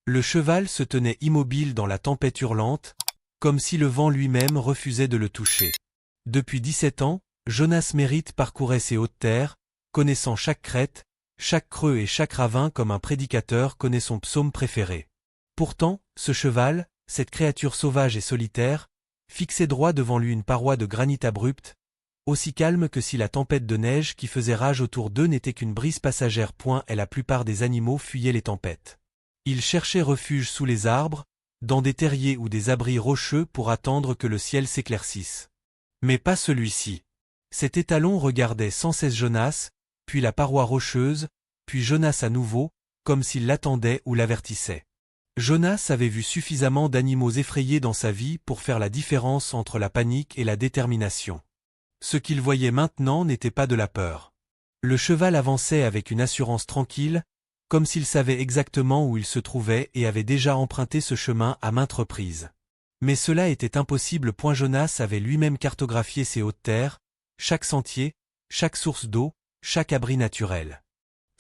Le cheval se tenait immobile dans la tempête hurlante, comme si le vent lui-même refusait de le toucher. Depuis 17 ans, Jonas Mérite parcourait ces hautes terres, connaissant chaque crête, chaque creux et chaque ravin comme un prédicateur connaît son psaume préféré. Pourtant, ce cheval, cette créature sauvage et solitaire, fixait droit devant lui une paroi de granit abrupte, aussi calme que si la tempête de neige qui faisait rage autour d'eux n'était qu'une brise passagère. Et la plupart des animaux fuyaient les tempêtes. Ils cherchaient refuge sous les arbres, dans des terriers ou des abris rocheux pour attendre que le ciel s'éclaircisse. Mais pas celui-ci. Cet étalon regardait sans cesse Jonas, puis la paroi rocheuse, puis Jonas à nouveau, comme s'il l'attendait ou l'avertissait. Jonas avait vu suffisamment d'animaux effrayés dans sa vie pour faire la différence entre la panique et la détermination. Ce qu'il voyait maintenant n'était pas de la peur. Le cheval avançait avec une assurance tranquille, comme s'il savait exactement où il se trouvait et avait déjà emprunté ce chemin à maintes reprises. Mais cela était impossible. Jonas avait lui-même cartographié ces hautes terres, chaque sentier, chaque source d'eau, chaque abri naturel.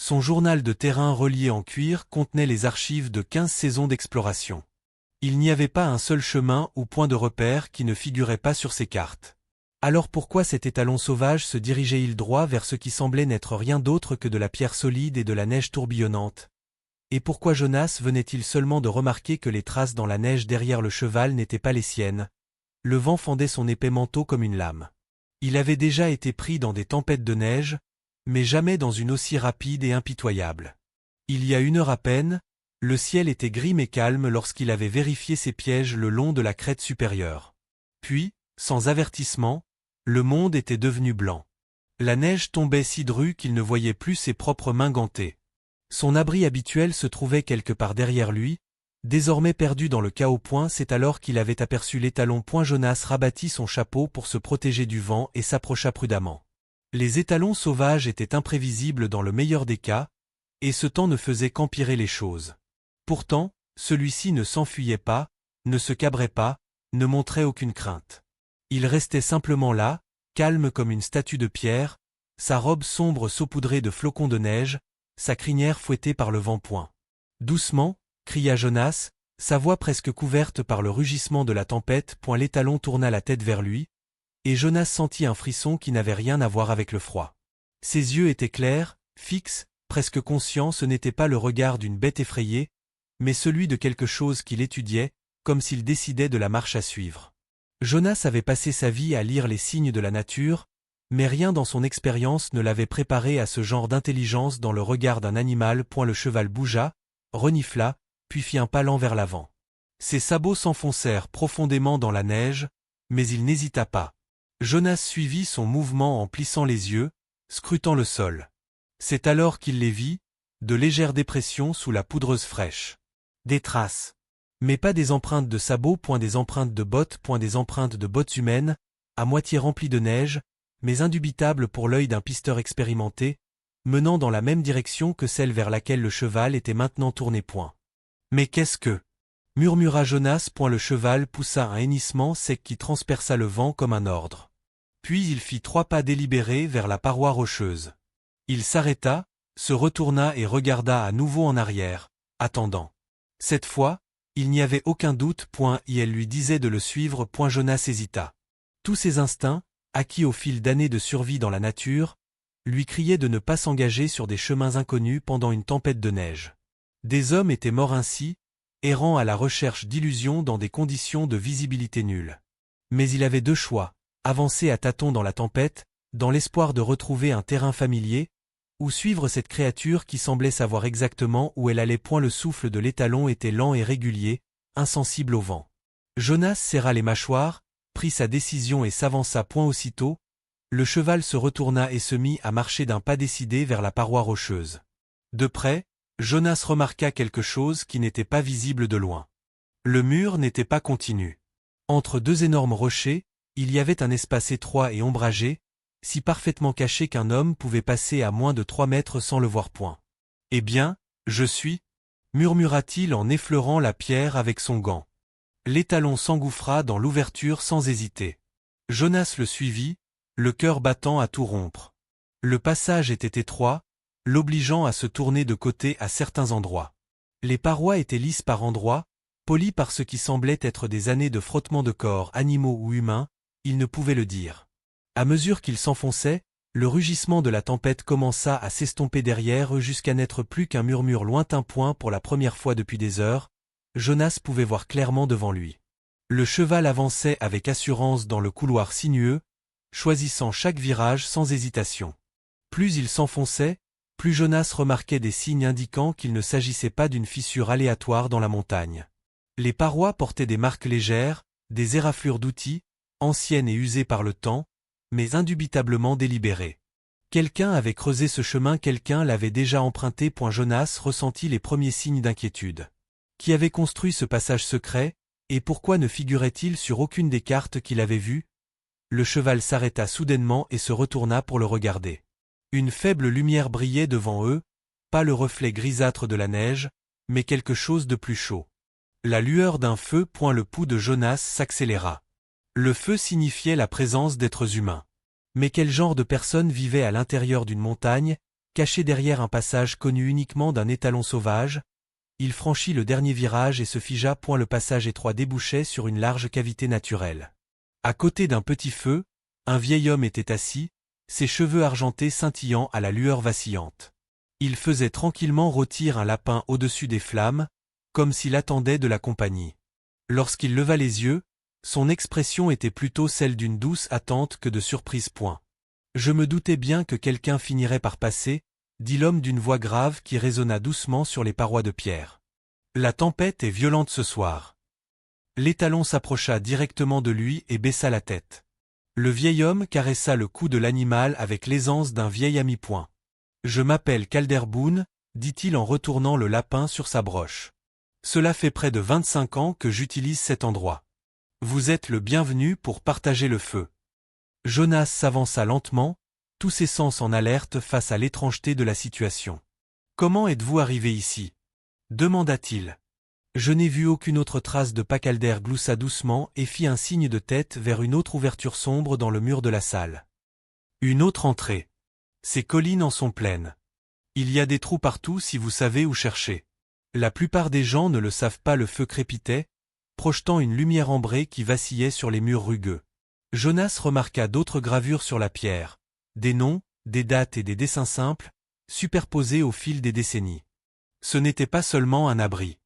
Son journal de terrain relié en cuir contenait les archives de 15 saisons d'exploration. Il n'y avait pas un seul chemin ou point de repère qui ne figurait pas sur ces cartes. Alors pourquoi cet étalon sauvage se dirigeait-il droit vers ce qui semblait n'être rien d'autre que de la pierre solide et de la neige tourbillonnante? Et pourquoi Jonas venait-il seulement de remarquer que les traces dans la neige derrière le cheval n'étaient pas les siennes? Le vent fendait son épais manteau comme une lame. Il avait déjà été pris dans des tempêtes de neige, mais jamais dans une aussi rapide et impitoyable. Il y a 1 heure à peine, le ciel était gris mais calme lorsqu'il avait vérifié ses pièges le long de la crête supérieure. Puis, sans avertissement, le monde était devenu blanc. La neige tombait si drue qu'il ne voyait plus ses propres mains gantées. Son abri habituel se trouvait quelque part derrière lui, désormais perdu dans le chaos. C'est alors qu'il avait aperçu l'étalon. Jonas rabattit son chapeau pour se protéger du vent et s'approcha prudemment. Les étalons sauvages étaient imprévisibles dans le meilleur des cas, et ce temps ne faisait qu'empirer les choses. Pourtant, celui-ci ne s'enfuyait pas, ne se cabrait pas, ne montrait aucune crainte. Il restait simplement là, calme comme une statue de pierre, sa robe sombre saupoudrée de flocons de neige, sa crinière fouettée par le vent. Doucement, cria Jonas, sa voix presque couverte par le rugissement de la tempête. L'étalon tourna la tête vers lui, et Jonas sentit un frisson qui n'avait rien à voir avec le froid. Ses yeux étaient clairs, fixes, presque conscients. Ce n'était pas le regard d'une bête effrayée, mais celui de quelque chose qu'il étudiait, comme s'il décidait de la marche à suivre. Jonas avait passé sa vie à lire les signes de la nature, mais rien dans son expérience ne l'avait préparé à ce genre d'intelligence dans le regard d'un animal. Le cheval bougea, renifla, puis fit un pas lent vers l'avant. Ses sabots s'enfoncèrent profondément dans la neige, mais il n'hésita pas. Jonas suivit son mouvement en plissant les yeux, scrutant le sol. C'est alors qu'il les vit, de légères dépressions sous la poudreuse fraîche. Des traces. Mais pas des empreintes de sabots. Des empreintes de bottes. Des empreintes de bottes humaines, à moitié remplies de neige, mais indubitables pour l'œil d'un pisteur expérimenté, menant dans la même direction que celle vers laquelle le cheval était maintenant tourné. Mais qu'est-ce que? Murmura Jonas. Le cheval poussa un hennissement sec qui transperça le vent comme un ordre. Puis il fit 3 pas délibérés vers la paroi rocheuse. Il s'arrêta, se retourna et regarda à nouveau en arrière, attendant. Cette fois, il n'y avait aucun doute. Et elle lui disait de le suivre. Jonas hésita. Tous ses instincts, acquis au fil d'années de survie dans la nature, lui criaient de ne pas s'engager sur des chemins inconnus pendant une tempête de neige. Des hommes étaient morts ainsi, errant à la recherche d'illusions dans des conditions de visibilité nulles. Mais il avait 2 choix, avancer à tâtons dans la tempête, dans l'espoir de retrouver un terrain familier, ou suivre cette créature qui semblait savoir exactement où elle allait. Le souffle de l'étalon était lent et régulier, insensible au vent. Jonas serra les mâchoires, prit sa décision et s'avança. Aussitôt, le cheval se retourna et se mit à marcher d'un pas décidé vers la paroi rocheuse. De près, Jonas remarqua quelque chose qui n'était pas visible de loin. Le mur n'était pas continu. Entre 2 énormes rochers, il y avait un espace étroit et ombragé, si parfaitement caché qu'un homme pouvait passer à moins de 3 mètres sans le voir. Eh bien, je suis, murmura-t-il en effleurant la pierre avec son gant. L'étalon s'engouffra dans l'ouverture sans hésiter. Jonas le suivit, le cœur battant à tout rompre. Le passage était étroit, l'obligeant à se tourner de côté à certains endroits. Les parois étaient lisses par endroits, polies par ce qui semblait être des années de frottement de corps, animaux ou humains, il ne pouvait le dire. À mesure qu'ils s'enfonçaient, le rugissement de la tempête commença à s'estomper derrière eux jusqu'à n'être plus qu'un murmure lointain. Pour la première fois depuis des heures, Jonas pouvait voir clairement devant lui. Le cheval avançait avec assurance dans le couloir sinueux, choisissant chaque virage sans hésitation. Plus il s'enfonçait, plus Jonas remarquait des signes indiquant qu'il ne s'agissait pas d'une fissure aléatoire dans la montagne. Les parois portaient des marques légères, des éraflures d'outils, anciennes et usées par le temps, mais indubitablement délibérées. Quelqu'un avait creusé ce chemin, quelqu'un l'avait déjà emprunté. Jonas ressentit les premiers signes d'inquiétude. Qui avait construit ce passage secret, et pourquoi ne figurait-il sur aucune des cartes qu'il avait vues? Le cheval s'arrêta soudainement et se retourna pour le regarder. Une faible lumière brillait devant eux, pas le reflet grisâtre de la neige, mais quelque chose de plus chaud. La lueur d'un feu. Le pouls de Jonas s'accéléra. Le feu signifiait la présence d'êtres humains. Mais quel genre de personnes vivait à l'intérieur d'une montagne, cachée derrière un passage connu uniquement d'un étalon sauvage? Il franchit le dernier virage et se figea. Le passage étroit débouchait sur une large cavité naturelle. À côté d'un petit feu, un vieil homme était assis, ses cheveux argentés scintillant à la lueur vacillante. Il faisait tranquillement rôtir un lapin au-dessus des flammes, comme s'il attendait de la compagnie. Lorsqu'il leva les yeux, son expression était plutôt celle d'une douce attente que de surprise. Je me doutais bien que quelqu'un finirait par passer, dit l'homme d'une voix grave qui résonna doucement sur les parois de pierre. La tempête est violente ce soir. L'étalon s'approcha directement de lui et baissa la tête. Le vieil homme caressa le cou de l'animal avec l'aisance d'un vieil ami. Je m'appelle Calderboone, dit-il en retournant le lapin sur sa broche. Cela fait près de 25 ans que j'utilise cet endroit. Vous êtes le bienvenu pour partager le feu. Jonas s'avança lentement, tous ses sens en alerte face à l'étrangeté de la situation. Comment êtes-vous arrivé ici? Demanda-t-il. Je n'ai vu aucune autre trace de pas. Calder gloussa doucement et fit un signe de tête vers une autre ouverture sombre dans le mur de la salle. Une autre entrée. Ces collines en sont pleines. Il y a des trous partout si vous savez où chercher. La plupart des gens ne le savent pas. Le feu crépitait, projetant une lumière ambrée qui vacillait sur les murs rugueux. Jonas remarqua d'autres gravures sur la pierre, des noms, des dates et des dessins simples, superposés au fil des décennies. Ce n'était pas seulement un abri.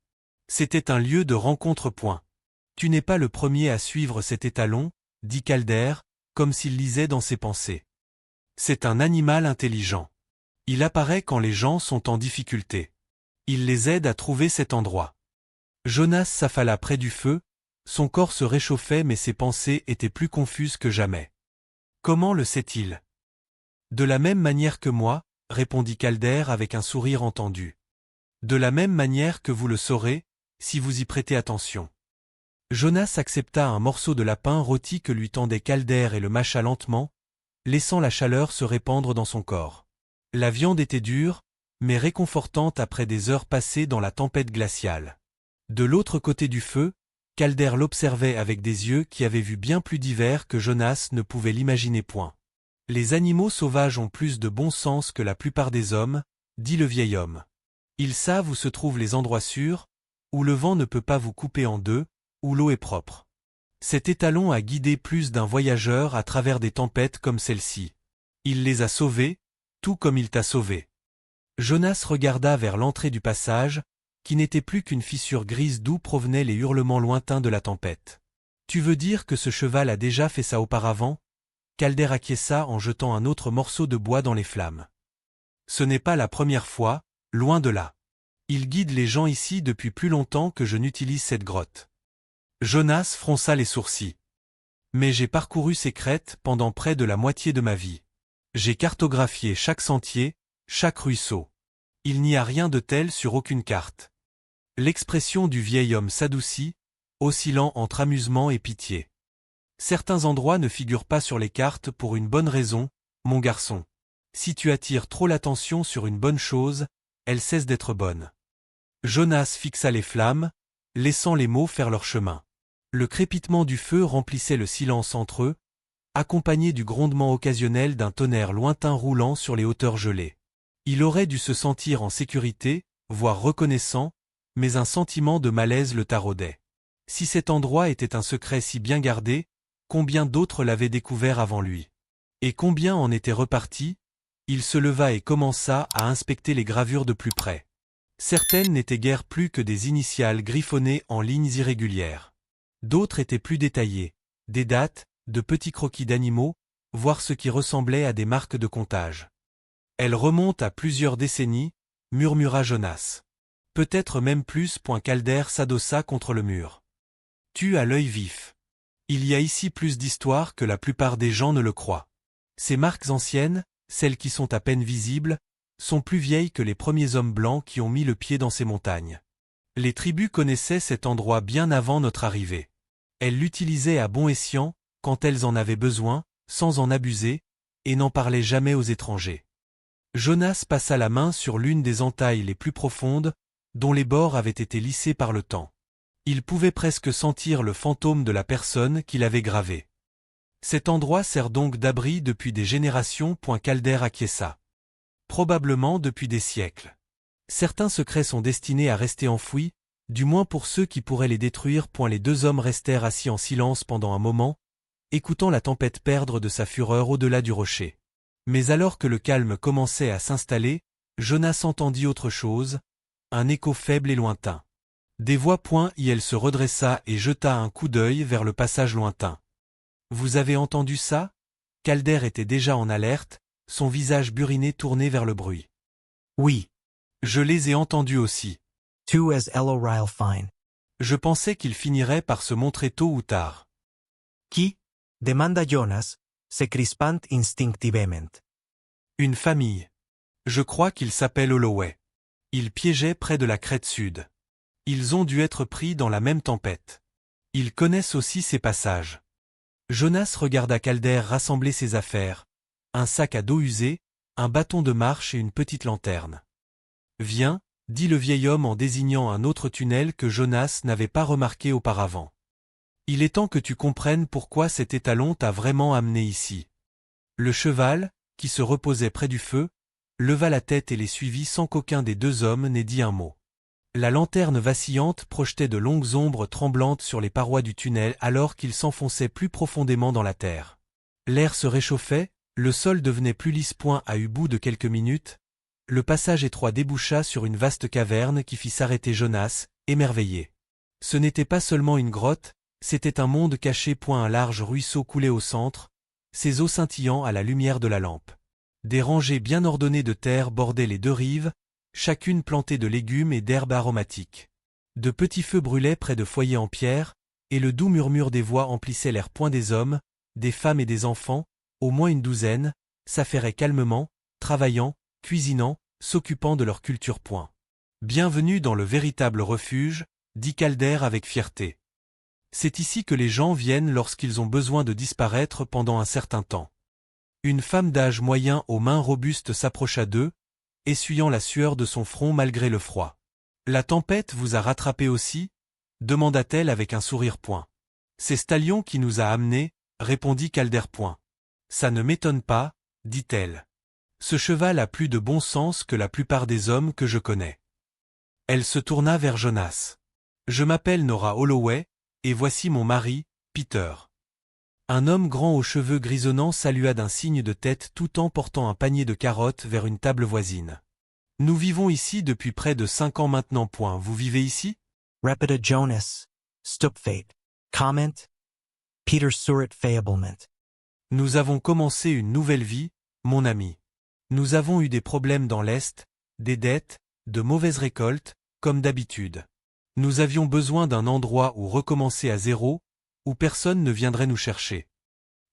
C'était un lieu de rencontre. Tu n'es pas le premier à suivre cet étalon, dit Calder, comme s'il lisait dans ses pensées. C'est un animal intelligent. Il apparaît quand les gens sont en difficulté. Il les aide à trouver cet endroit. Jonas s'affala près du feu, son corps se réchauffait mais ses pensées étaient plus confuses que jamais. Comment le sait-il? De la même manière que moi, répondit Calder avec un sourire entendu. De la même manière que vous le saurez, si vous y prêtez attention. Jonas accepta un morceau de lapin rôti que lui tendait Calder et le mâcha lentement, laissant la chaleur se répandre dans son corps. La viande était dure, mais réconfortante après des heures passées dans la tempête glaciale. De l'autre côté du feu, Calder l'observait avec des yeux qui avaient vu bien plus d'hiver que Jonas ne pouvait l'imaginer. Les animaux sauvages ont plus de bon sens que la plupart des hommes, dit le vieil homme. Ils savent où se trouvent les endroits sûrs, où le vent ne peut pas vous couper en deux, où l'eau est propre. Cet étalon a guidé plus d'un voyageur à travers des tempêtes comme celle-ci. Il les a sauvés, tout comme il t'a sauvé. Jonas regarda vers l'entrée du passage, qui n'était plus qu'une fissure grise d'où provenaient les hurlements lointains de la tempête. Tu veux dire que ce cheval a déjà fait ça auparavant? Calder acquiesça en jetant un autre morceau de bois dans les flammes. Ce n'est pas la première fois, loin de là. Il guide les gens ici depuis plus longtemps que je n'utilise cette grotte. Jonas fronça les sourcils. Mais j'ai parcouru ces crêtes pendant près de la moitié de ma vie. J'ai cartographié chaque sentier, chaque ruisseau. Il n'y a rien de tel sur aucune carte. L'expression du vieil homme s'adoucit, oscillant entre amusement et pitié. Certains endroits ne figurent pas sur les cartes pour une bonne raison, mon garçon. Si tu attires trop l'attention sur une bonne chose, elle cesse d'être bonne. Jonas fixa les flammes, laissant les mots faire leur chemin. Le crépitement du feu remplissait le silence entre eux, accompagné du grondement occasionnel d'un tonnerre lointain roulant sur les hauteurs gelées. Il aurait dû se sentir en sécurité, voire reconnaissant, mais un sentiment de malaise le taraudait. Si cet endroit était un secret si bien gardé, combien d'autres l'avaient découvert avant lui? Et combien en étaient repartis? Il se leva et commença à inspecter les gravures de plus près. Certaines n'étaient guère plus que des initiales griffonnées en lignes irrégulières. D'autres étaient plus détaillées, des dates, de petits croquis d'animaux, voire ce qui ressemblait à des marques de comptage. Elles remontent à plusieurs décennies, murmura Jonas. Peut-être même plus. Calder s'adossa contre le mur. Tu as l'œil vif. Il y a ici plus d'histoire que la plupart des gens ne le croient. Ces marques anciennes, celles qui sont à peine visibles, sont plus vieilles que les premiers hommes blancs qui ont mis le pied dans ces montagnes. Les tribus connaissaient cet endroit bien avant notre arrivée. Elles l'utilisaient à bon escient, quand elles en avaient besoin, sans en abuser, et n'en parlaient jamais aux étrangers. Jonas passa la main sur l'une des entailles les plus profondes, dont les bords avaient été lissés par le temps. Il pouvait presque sentir le fantôme de la personne qui l'avait gravé. Cet endroit sert donc d'abri depuis des générations. Calder acquiesça. Probablement depuis des siècles. Certains secrets sont destinés à rester enfouis, du moins pour ceux qui pourraient les détruire. Les deux hommes restèrent assis en silence pendant un moment, écoutant la tempête perdre de sa fureur au-delà du rocher. Mais alors que le calme commençait à s'installer, Jonas entendit autre chose, un écho faible et lointain. Des voix. Elle se redressa et jeta un coup d'œil vers le passage lointain. Vous avez entendu ça? Calder était déjà en alerte, son visage buriné tourné vers le bruit. Oui. Je les ai entendus aussi. Tu es Eloryle Fine. Je pensais qu'il finirait par se montrer tôt ou tard. Qui? Demanda Jonas, se crispant instinctivement. Une famille. Je crois qu'il s'appelle Holloway. Ils piégeaient près de la crête sud. Ils ont dû être pris dans la même tempête. Ils connaissent aussi ces passages. Jonas regarda Calder rassembler ses affaires, un sac à dos usé, un bâton de marche et une petite lanterne. Viens, dit le vieil homme en désignant un autre tunnel que Jonas n'avait pas remarqué auparavant. Il est temps que tu comprennes pourquoi cet étalon t'a vraiment amené ici. Le cheval, qui se reposait près du feu, leva la tête et les suivit sans qu'aucun des deux hommes n'ait dit un mot. La lanterne vacillante projetait de longues ombres tremblantes sur les parois du tunnel alors qu'il s'enfonçait plus profondément dans la terre. L'air se réchauffait, le sol devenait plus lisse. À eu bout de quelques minutes, le passage étroit déboucha sur une vaste caverne qui fit s'arrêter Jonas, émerveillé. Ce n'était pas seulement une grotte, c'était un monde caché. Un large ruisseau coulait au centre, ses eaux scintillant à la lumière de la lampe. Des rangées bien ordonnées de terre bordaient les deux rives, chacune plantée de légumes et d'herbes aromatiques. De petits feux brûlaient près de foyers en pierre, et le doux murmure des voix emplissait l'air. Des hommes, des femmes et des enfants, au moins une douzaine, s'affairaient calmement, travaillant, cuisinant, s'occupant de leur culture. Bienvenue dans le véritable refuge, dit Calder avec fierté. C'est ici que les gens viennent lorsqu'ils ont besoin de disparaître pendant un certain temps. Une femme d'âge moyen aux mains robustes s'approcha d'eux, essuyant la sueur de son front malgré le froid. La tempête vous a rattrapé aussi? Demanda-t-elle avec un sourire. C'est Stallion qui nous a amenés, répondit Calder. Ça ne m'étonne pas, dit-elle. Ce cheval a plus de bon sens que la plupart des hommes que je connais. Elle se tourna vers Jonas. Je m'appelle Nora Holloway, et voici mon mari, Peter. Un homme grand aux cheveux grisonnants salua d'un signe de tête tout en portant un panier de carottes vers une table voisine. Nous vivons ici depuis près de 5 ans maintenant. Vous vivez ici? Répéta Jonas, stupéfait. Comment? Peter sourit faiblement. Nous avons commencé une nouvelle vie, mon ami. Nous avons eu des problèmes dans l'Est, des dettes, de mauvaises récoltes, comme d'habitude. Nous avions besoin d'un endroit où recommencer à zéro, où personne ne viendrait nous chercher.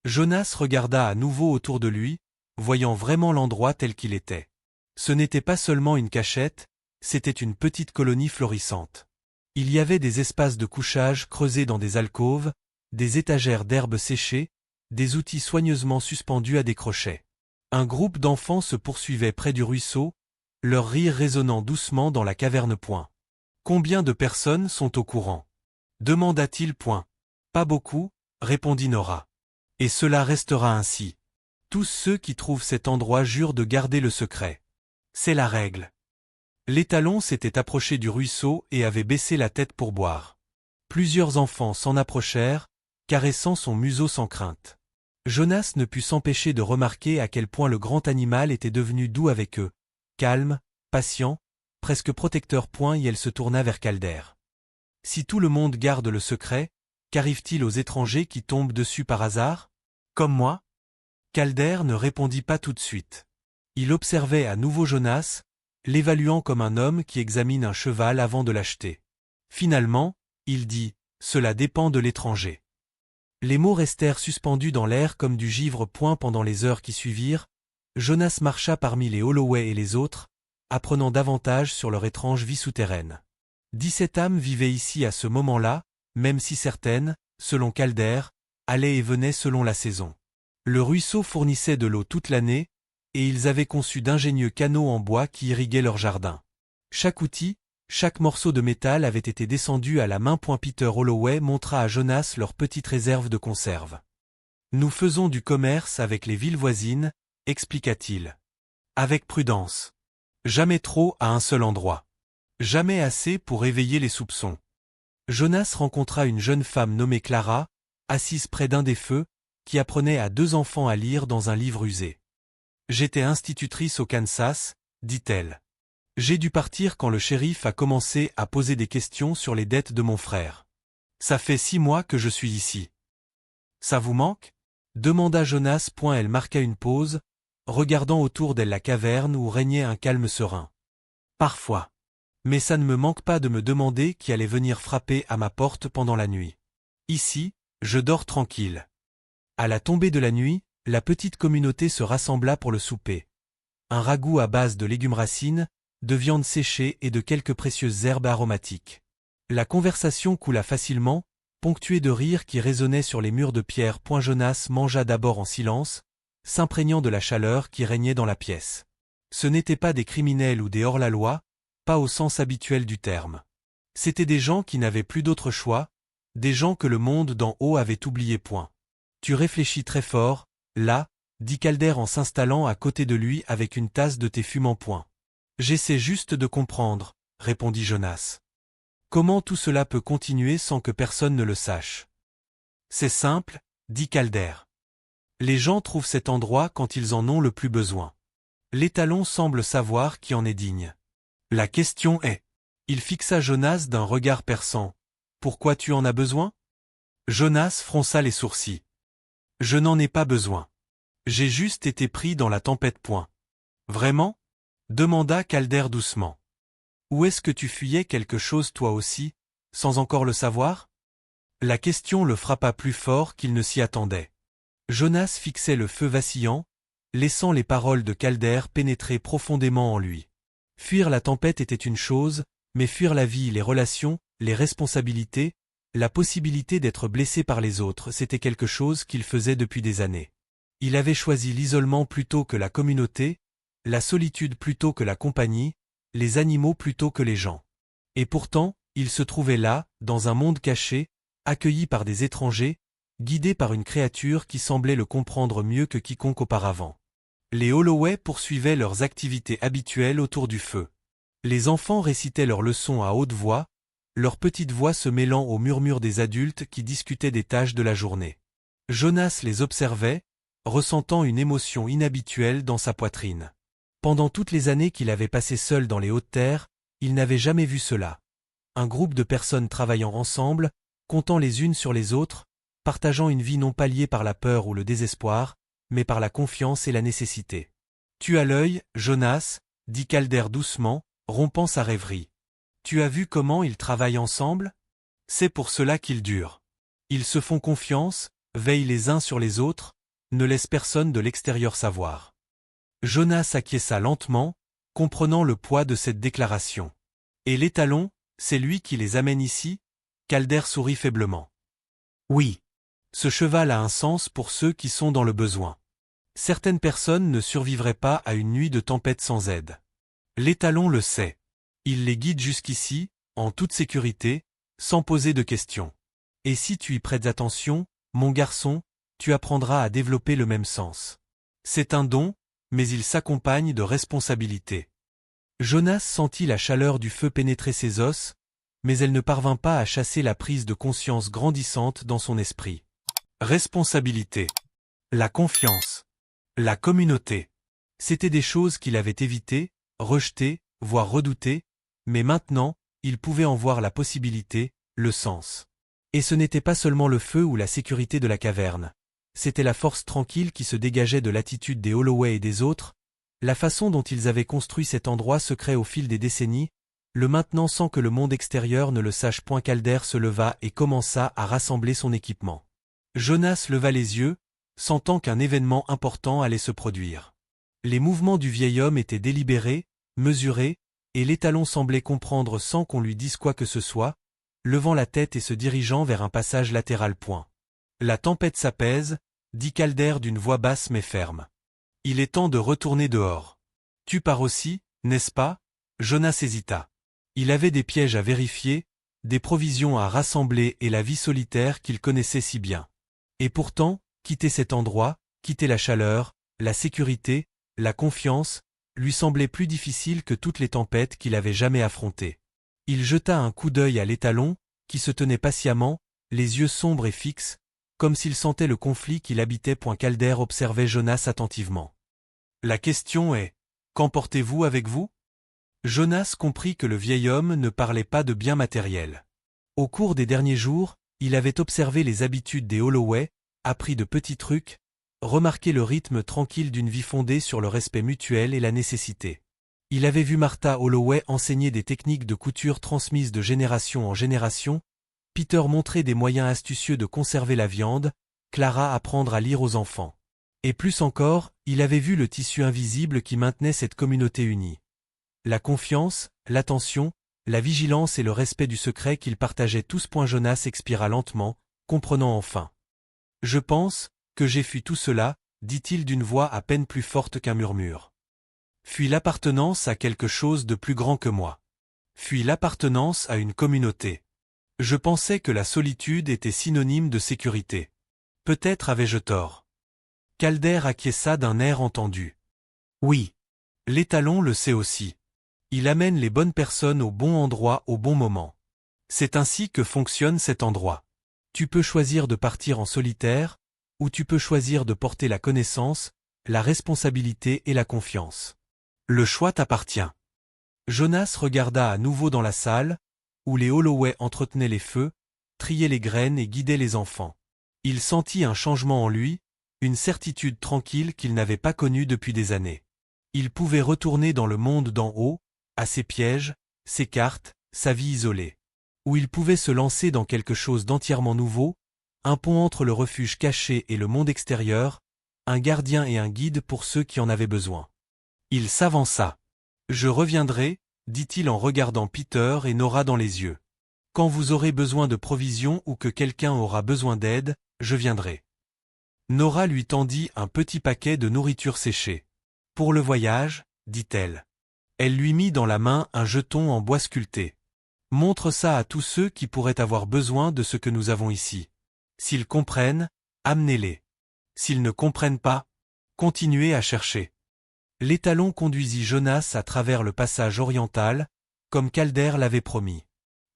Jonas regarda à nouveau autour de lui, voyant vraiment l'endroit tel qu'il était. Ce n'était pas seulement une cachette, c'était une petite colonie florissante. Il y avait des espaces de couchage creusés dans des alcôves, des étagères d'herbes séchées, des outils soigneusement suspendus à des crochets. Un groupe d'enfants se poursuivait près du ruisseau, leur rire résonnant doucement dans la caverne. Combien de personnes sont au courant? Demanda-t-il. Pas beaucoup, répondit Nora. Et cela restera ainsi. Tous ceux qui trouvent cet endroit jurent de garder le secret. C'est la règle. L'étalon s'était approché du ruisseau et avait baissé la tête pour boire. Plusieurs enfants s'en approchèrent, caressant son museau sans crainte. Jonas ne put s'empêcher de remarquer à quel point le grand animal était devenu doux avec eux, calme, patient, presque protecteur. Et elle se tourna vers Calder. Si tout le monde garde le secret, qu'arrive-t-il aux étrangers qui tombent dessus par hasard? Comme moi? Calder ne répondit pas tout de suite. Il observait à nouveau Jonas, l'évaluant comme un homme qui examine un cheval avant de l'acheter. Finalement, il dit « Cela dépend de l'étranger ». Les mots restèrent suspendus dans l'air comme du givre. Pendant les heures qui suivirent, Jonas marcha parmi les Holloway et les autres, apprenant davantage sur leur étrange vie souterraine. 17 âmes vivaient ici à ce moment-là, même si certaines, selon Calder, allaient et venaient selon la saison. Le ruisseau fournissait de l'eau toute l'année, et ils avaient conçu d'ingénieux canaux en bois qui irriguaient leur jardin. Chaque outil, chaque morceau de métal avait été descendu à la main. Peter Holloway montra à Jonas leur petite réserve de conserve. « Nous faisons du commerce avec les villes voisines », expliqua-t-il. « Avec prudence. Jamais trop à un seul endroit. Jamais assez pour éveiller les soupçons. » Jonas rencontra une jeune femme nommée Clara, assise près d'un des feux, qui apprenait à 2 enfants à lire dans un livre usé. « J'étais institutrice au Kansas, dit-elle. J'ai dû partir quand le shérif a commencé à poser des questions sur les dettes de mon frère. Ça fait 6 mois que je suis ici. Ça vous manque? Demanda Jonas. Elle marqua une pause, regardant autour d'elle la caverne où régnait un calme serein. Parfois. Mais ça ne me manque pas de me demander qui allait venir frapper à ma porte pendant la nuit. Ici, je dors tranquille. À la tombée de la nuit, la petite communauté se rassembla pour le souper. Un ragoût à base de légumes racines, de viande séchée et de quelques précieuses herbes aromatiques. La conversation coula facilement, ponctuée de rires qui résonnaient sur les murs de pierre. Jonas mangea d'abord en silence, s'imprégnant de la chaleur qui régnait dans la pièce. Ce n'étaient pas des criminels ou des hors-la-loi, pas au sens habituel du terme. C'étaient des gens qui n'avaient plus d'autre choix, des gens que le monde d'en haut avait oubliés. Tu réfléchis très fort, là, dit Calder en s'installant à côté de lui avec une tasse de thé fumant. J'essaie juste de comprendre, répondit Jonas. Comment tout cela peut continuer sans que personne ne le sache? C'est simple, dit Calder. Les gens trouvent cet endroit quand ils en ont le plus besoin. L'étalon semble savoir qui en est digne. La question est. Il fixa Jonas d'un regard perçant. Pourquoi tu en as besoin? Jonas fronça les sourcils. Je n'en ai pas besoin. J'ai juste été pris dans la tempête. Vraiment? Demanda Calder doucement. Ou est-ce que tu fuyais quelque chose toi aussi, sans encore le savoir? La question le frappa plus fort qu'il ne s'y attendait. Jonas fixait le feu vacillant, laissant les paroles de Calder pénétrer profondément en lui. Fuir la tempête était une chose, mais fuir la vie, les relations, les responsabilités, la possibilité d'être blessé par les autres, c'était quelque chose qu'il faisait depuis des années. Il avait choisi l'isolement plutôt que la communauté, la solitude plutôt que la compagnie, les animaux plutôt que les gens. Et pourtant, il se trouvait là, dans un monde caché, accueilli par des étrangers, guidé par une créature qui semblait le comprendre mieux que quiconque auparavant. Les Holloway poursuivaient leurs activités habituelles autour du feu. Les enfants récitaient leurs leçons à haute voix, leurs petites voix se mêlant au murmure des adultes qui discutaient des tâches de la journée. Jonas les observait, ressentant une émotion inhabituelle dans sa poitrine. Pendant toutes les années qu'il avait passées seul dans les hautes terres, il n'avait jamais vu cela. Un groupe de personnes travaillant ensemble, comptant les unes sur les autres, partageant une vie non pas liée par la peur ou le désespoir, mais par la confiance et la nécessité. Tu as l'œil, Jonas, dit Calder doucement, rompant sa rêverie. Tu as vu comment ils travaillent ensemble? C'est pour cela qu'ils durent. Ils se font confiance, veillent les uns sur les autres, ne laissent personne de l'extérieur savoir. Jonas acquiesça lentement, comprenant le poids de cette déclaration. Et l'étalon, c'est lui qui les amène ici? Calder sourit faiblement. Oui. Ce cheval a un sens pour ceux qui sont dans le besoin. Certaines personnes ne survivraient pas à une nuit de tempête sans aide. L'étalon le sait. Il les guide jusqu'ici, en toute sécurité, sans poser de questions. Et si tu y prêtes attention, mon garçon, tu apprendras à développer le même sens. C'est un don, mais il s'accompagne de responsabilités. Jonas sentit la chaleur du feu pénétrer ses os, mais elle ne parvint pas à chasser la prise de conscience grandissante dans son esprit. Responsabilité. La confiance. La communauté. C'étaient des choses qu'il avait évitées, rejetées, voire redoutées, mais maintenant, il pouvait en voir la possibilité, le sens. Et ce n'était pas seulement le feu ou la sécurité de la caverne. C'était la force tranquille qui se dégageait de l'attitude des Holloway et des autres, la façon dont ils avaient construit cet endroit secret au fil des décennies, le maintenant sans que le monde extérieur ne le sache point. Calder se leva et commença à rassembler son équipement. Jonas leva les yeux, sentant qu'un événement important allait se produire. Les mouvements du vieil homme étaient délibérés, mesurés, et l'étalon semblait comprendre sans qu'on lui dise quoi que ce soit, levant la tête et se dirigeant vers un passage latéral. La tempête s'apaise, dit Calder d'une voix basse mais ferme. Il est temps de retourner dehors. Tu pars aussi, n'est-ce pas? Jonas hésita. Il avait des pièges à vérifier, des provisions à rassembler et la vie solitaire qu'il connaissait si bien. Et pourtant, quitter cet endroit, quitter la chaleur, la sécurité, la confiance, lui semblait plus difficile que toutes les tempêtes qu'il avait jamais affrontées. Il jeta un coup d'œil à l'étalon, qui se tenait patiemment, les yeux sombres et fixes, comme s'il sentait le conflit qui l'habitait. Calder observait Jonas attentivement. La question est, qu'emportez-vous avec vous? Jonas comprit que le vieil homme ne parlait pas de biens matériels. Au cours des derniers jours, il avait observé les habitudes des Holloway, appris de petits trucs, remarqué le rythme tranquille d'une vie fondée sur le respect mutuel et la nécessité. Il avait vu Martha Holloway enseigner des techniques de couture transmises de génération en génération, Peter montrer des moyens astucieux de conserver la viande, Clara apprendre à lire aux enfants. Et plus encore, il avait vu le tissu invisible qui maintenait cette communauté unie. La confiance, l'attention, la vigilance et le respect du secret qu'ils partageaient tous. Jonas expira lentement, comprenant enfin. Je pense que j'ai fui tout cela, dit-il d'une voix à peine plus forte qu'un murmure. Fui l'appartenance à quelque chose de plus grand que moi. Fui l'appartenance à une communauté. Je pensais que la solitude était synonyme de sécurité. Peut-être avais-je tort. Calder acquiesça d'un air entendu. Oui. L'étalon le sait aussi. Il amène les bonnes personnes au bon endroit au bon moment. C'est ainsi que fonctionne cet endroit. Tu peux choisir de partir en solitaire, ou tu peux choisir de porter la connaissance, la responsabilité et la confiance. Le choix t'appartient. Jonas regarda à nouveau dans la salle, où les Holloway entretenaient les feux, triaient les graines et guidaient les enfants. Il sentit un changement en lui, une certitude tranquille qu'il n'avait pas connue depuis des années. Il pouvait retourner dans le monde d'en haut, à ses pièges, ses cartes, sa vie isolée. Où il pouvait se lancer dans quelque chose d'entièrement nouveau, un pont entre le refuge caché et le monde extérieur, un gardien et un guide pour ceux qui en avaient besoin. Il s'avança. Je reviendrai, dit-il en regardant Peter et Nora dans les yeux. Quand vous aurez besoin de provisions ou que quelqu'un aura besoin d'aide, je viendrai. Nora lui tendit un petit paquet de nourriture séchée. Pour le voyage, dit-elle. Elle lui mit dans la main un jeton en bois sculpté. Montre ça à tous ceux qui pourraient avoir besoin de ce que nous avons ici. S'ils comprennent, amenez-les. S'ils ne comprennent pas, continuez à chercher. L'étalon conduisit Jonas à travers le passage oriental, comme Calder l'avait promis.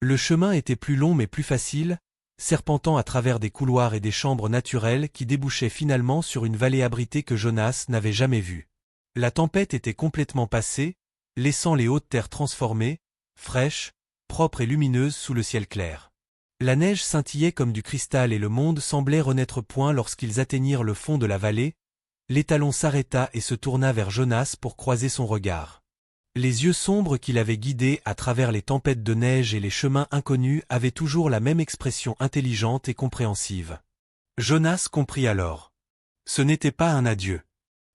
Le chemin était plus long mais plus facile, serpentant à travers des couloirs et des chambres naturelles qui débouchaient finalement sur une vallée abritée que Jonas n'avait jamais vue. La tempête était complètement passée, laissant les hautes terres transformées, fraîches, propres et lumineuses sous le ciel clair. La neige scintillait comme du cristal et le monde semblait renaître. Lorsqu'ils atteignirent le fond de la vallée, l'étalon s'arrêta et se tourna vers Jonas pour croiser son regard. Les yeux sombres qui l'avaient guidé à travers les tempêtes de neige et les chemins inconnus avaient toujours la même expression intelligente et compréhensive. Jonas comprit alors. Ce n'était pas un adieu.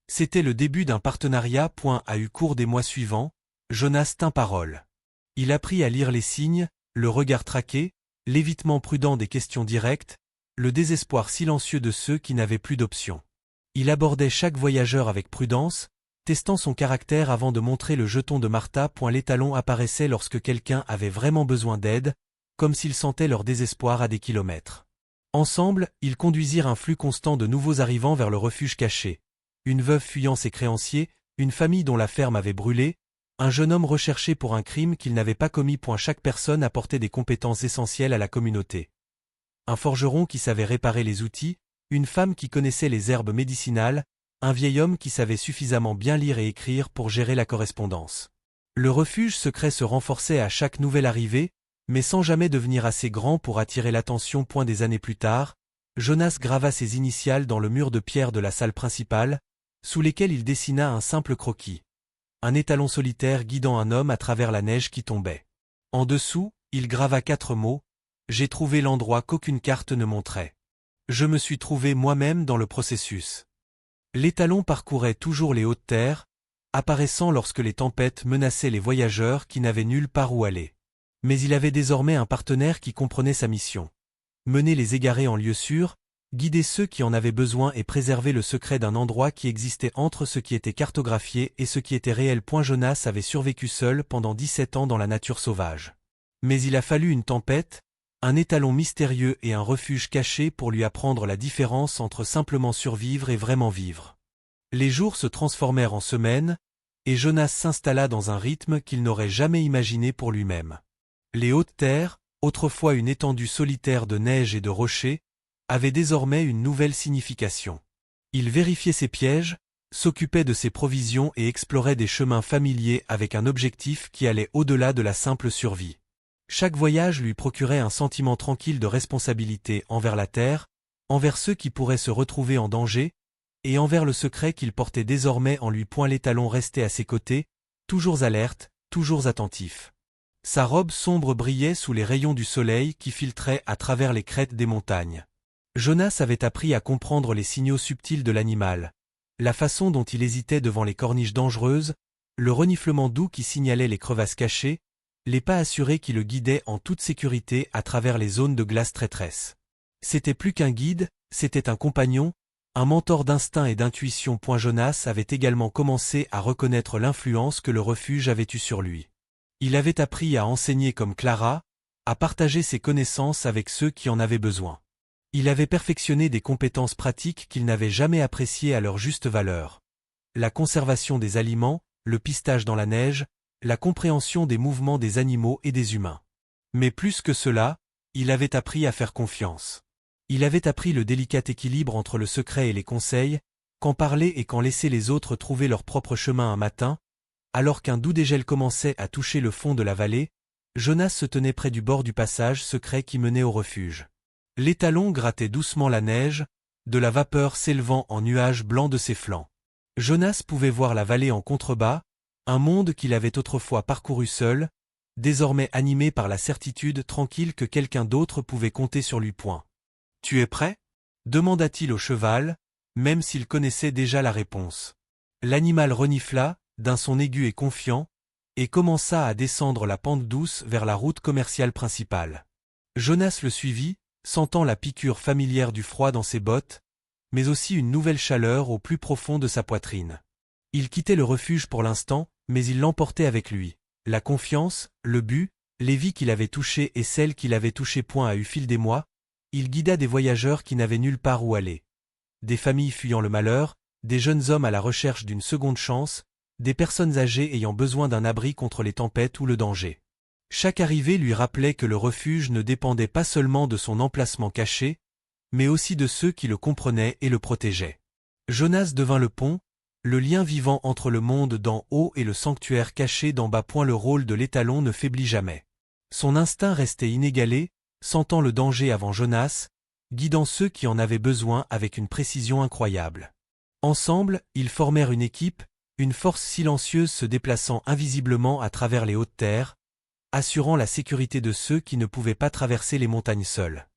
C'était le début d'un partenariat. À eu cours des mois suivants, Jonas tint parole. Il apprit à lire les signes, le regard traqué, l'évitement prudent des questions directes, le désespoir silencieux de ceux qui n'avaient plus d'option. Il abordait chaque voyageur avec prudence, testant son caractère avant de montrer le jeton de Martha. L'étalon apparaissait lorsque quelqu'un avait vraiment besoin d'aide, comme s'il sentait leur désespoir à des kilomètres. Ensemble, ils conduisirent un flux constant de nouveaux arrivants vers le refuge caché. Une veuve fuyant ses créanciers, une famille dont la ferme avait brûlé, Un jeune homme recherché pour un crime qu'il n'avait pas commis. Chaque personne apportait des compétences essentielles à la communauté. Un forgeron qui savait réparer les outils, une femme qui connaissait les herbes médicinales, un vieil homme qui savait suffisamment bien lire et écrire pour gérer la correspondance. Le refuge secret se renforçait à chaque nouvelle arrivée, mais sans jamais devenir assez grand pour attirer l'attention. Des années plus tard, Jonas grava ses initiales dans le mur de pierre de la salle principale, sous lesquelles il dessina un simple croquis. Un étalon solitaire guidant un homme à travers la neige qui tombait. En dessous, il grava 4 mots. J'ai trouvé l'endroit qu'aucune carte ne montrait. Je me suis trouvé moi-même dans le processus. L'étalon parcourait toujours les hautes terres, apparaissant lorsque les tempêtes menaçaient les voyageurs qui n'avaient nulle part où aller. Mais il avait désormais un partenaire qui comprenait sa mission. Mener les égarés en lieu sûr, guider ceux qui en avaient besoin et préserver le secret d'un endroit qui existait entre ce qui était cartographié et ce qui était réel. Jonas avait survécu seul pendant 17 ans dans la nature sauvage. Mais il a fallu une tempête, un étalon mystérieux et un refuge caché pour lui apprendre la différence entre simplement survivre et vraiment vivre. Les jours se transformèrent en semaines, et Jonas s'installa dans un rythme qu'il n'aurait jamais imaginé pour lui-même. Les hautes terres, autrefois une étendue solitaire de neige et de rochers, avaient désormais une nouvelle signification. Il vérifiait ses pièges, s'occupait de ses provisions et explorait des chemins familiers avec un objectif qui allait au-delà de la simple survie. Chaque voyage lui procurait un sentiment tranquille de responsabilité envers la terre, envers ceux qui pourraient se retrouver en danger, et envers le secret qu'il portait désormais en lui. L'étalon restait à ses côtés, toujours alerte, toujours attentif. Sa robe sombre brillait sous les rayons du soleil qui filtraient à travers les crêtes des montagnes. Jonas avait appris à comprendre les signaux subtils de l'animal, la façon dont il hésitait devant les corniches dangereuses, le reniflement doux qui signalait les crevasses cachées, les pas assurés qui le guidaient en toute sécurité à travers les zones de glace traîtresse. C'était plus qu'un guide, c'était un compagnon, un mentor d'instinct et d'intuition. Jonas avait également commencé à reconnaître l'influence que le refuge avait eue sur lui. Il avait appris à enseigner comme Clara, à partager ses connaissances avec ceux qui en avaient besoin. Il avait perfectionné des compétences pratiques qu'il n'avait jamais appréciées à leur juste valeur. La conservation des aliments, le pistage dans la neige, la compréhension des mouvements des animaux et des humains. Mais plus que cela, il avait appris à faire confiance. Il avait appris le délicat équilibre entre le secret et les conseils, quand parler et quand laisser les autres trouver leur propre chemin. Un matin, alors qu'un doux dégel commençait à toucher le fond de la vallée, Jonas se tenait près du bord du passage secret qui menait au refuge. L'étalon grattait doucement la neige, de la vapeur s'élevant en nuages blancs de ses flancs. Jonas pouvait voir la vallée en contrebas, un monde qu'il avait autrefois parcouru seul, désormais animé par la certitude tranquille que quelqu'un d'autre pouvait compter sur lui. Tu es prêt ? Demanda-t-il au cheval, même s'il connaissait déjà la réponse. L'animal renifla, d'un son aigu et confiant, et commença à descendre la pente douce vers la route commerciale principale. Jonas le suivit, sentant la piqûre familière du froid dans ses bottes, mais aussi une nouvelle chaleur au plus profond de sa poitrine. Il quittait le refuge pour l'instant, mais il l'emportait avec lui. La confiance, le but, les vies qu'il avait touchées et celles qu'il avait touchées. À eu fil des mois, il guida des voyageurs qui n'avaient nulle part où aller. Des familles fuyant le malheur, des jeunes hommes à la recherche d'une seconde chance, des personnes âgées ayant besoin d'un abri contre les tempêtes ou le danger. Chaque arrivée lui rappelait que le refuge ne dépendait pas seulement de son emplacement caché, mais aussi de ceux qui le comprenaient et le protégeaient. Jonas devint le pont, le lien vivant entre le monde d'en haut et le sanctuaire caché d'en bas. Le rôle de l'étalon ne faiblit jamais. Son instinct restait inégalé, sentant le danger avant Jonas, guidant ceux qui en avaient besoin avec une précision incroyable. Ensemble, ils formèrent une équipe, une force silencieuse se déplaçant invisiblement à travers les hautes terres, assurant la sécurité de ceux qui ne pouvaient pas traverser les montagnes seuls.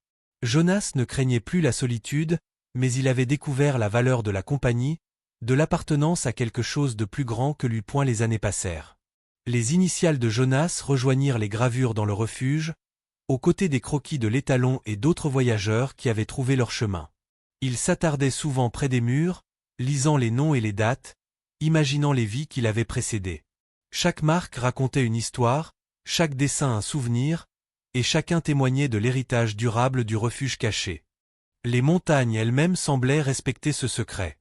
Jonas ne craignait plus la solitude, mais il avait découvert la valeur de la compagnie, de l'appartenance à quelque chose de plus grand que lui. Les années passèrent. Les initiales de Jonas rejoignirent les gravures dans le refuge, aux côtés des croquis de l'étalon et d'autres voyageurs qui avaient trouvé leur chemin. Il s'attardait souvent près des murs, lisant les noms et les dates, imaginant les vies qui l'avaient précédé. Chaque marque racontait une histoire, chaque dessin un souvenir, et chacun témoignait de l'héritage durable du refuge caché. Les montagnes elles-mêmes semblaient respecter ce secret.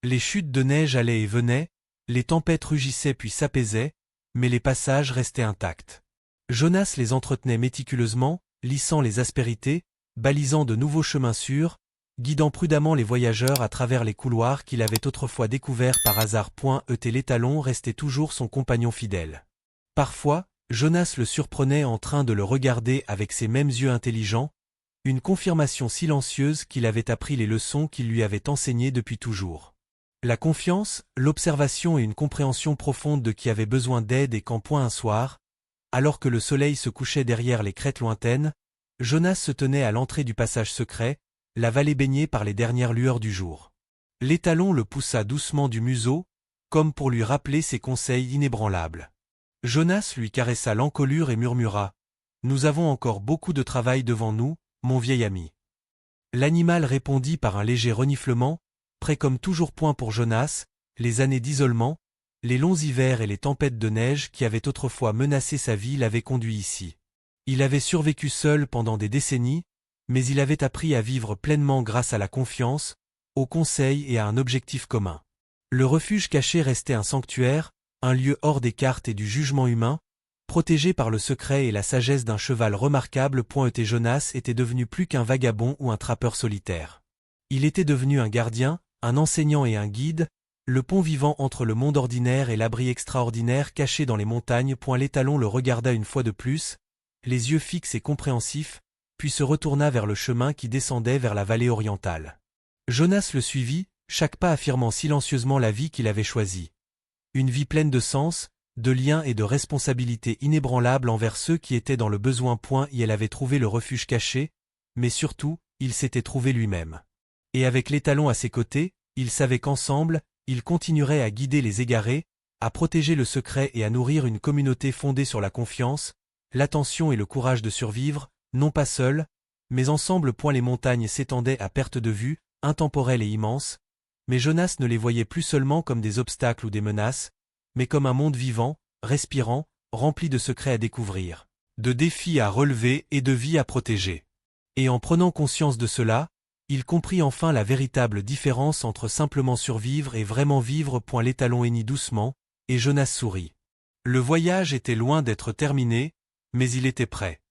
Les chutes de neige allaient et venaient, les tempêtes rugissaient puis s'apaisaient, mais les passages restaient intacts. Jonas les entretenait méticuleusement, lissant les aspérités, balisant de nouveaux chemins sûrs, guidant prudemment les voyageurs à travers les couloirs qu'il avait autrefois découverts par hasard. L'étalon restait toujours son compagnon fidèle. Parfois, Jonas le surprenait en train de le regarder avec ses mêmes yeux intelligents, une confirmation silencieuse qu'il avait appris les leçons qu'il lui avait enseignées depuis toujours. La confiance, l'observation et une compréhension profonde de qui avait besoin d'aide et quand point un soir, alors que le soleil se couchait derrière les crêtes lointaines, Jonas se tenait à l'entrée du passage secret, la vallée baignée par les dernières lueurs du jour. L'étalon le poussa doucement du museau, comme pour lui rappeler ses conseils inébranlables. Jonas lui caressa l'encolure et murmura « Nous avons encore beaucoup de travail devant nous, mon vieil ami. » L'animal répondit par un léger reniflement, prêt comme toujours. Pour Jonas, les années d'isolement, les longs hivers et les tempêtes de neige qui avaient autrefois menacé sa vie l'avaient conduit ici. Il avait survécu seul pendant des décennies, mais il avait appris à vivre pleinement grâce à la confiance, au conseil et à un objectif commun. Le refuge caché restait un sanctuaire, un lieu hors des cartes et du jugement humain, protégé par le secret et la sagesse d'un cheval remarquable. Jonas était devenu plus qu'un vagabond ou un trappeur solitaire. Il était devenu un gardien, un enseignant et un guide, le pont vivant entre le monde ordinaire et l'abri extraordinaire caché dans les montagnes. L'étalon le regarda une fois de plus, les yeux fixes et compréhensifs, puis se retourna vers le chemin qui descendait vers la vallée orientale. Jonas le suivit, chaque pas affirmant silencieusement la vie qu'il avait choisie. Une vie pleine de sens, de liens et de responsabilités inébranlables envers ceux qui étaient dans le besoin. Elle avait trouvé le refuge caché, mais surtout, il s'était trouvé lui-même. Et avec l'étalon à ses côtés, il savait qu'ensemble, il continuerait à guider les égarés, à protéger le secret et à nourrir une communauté fondée sur la confiance, l'attention et le courage de survivre, non pas seuls, mais ensemble. Les montagnes s'étendaient à perte de vue, intemporelles et immenses, mais Jonas ne les voyait plus seulement comme des obstacles ou des menaces, mais comme un monde vivant, respirant, rempli de secrets à découvrir, de défis à relever et de vies à protéger. Et en prenant conscience de cela, il comprit enfin la véritable différence entre simplement survivre et vraiment vivre. L'étalon hennit doucement, et Jonas sourit. Le voyage était loin d'être terminé, mais il était prêt.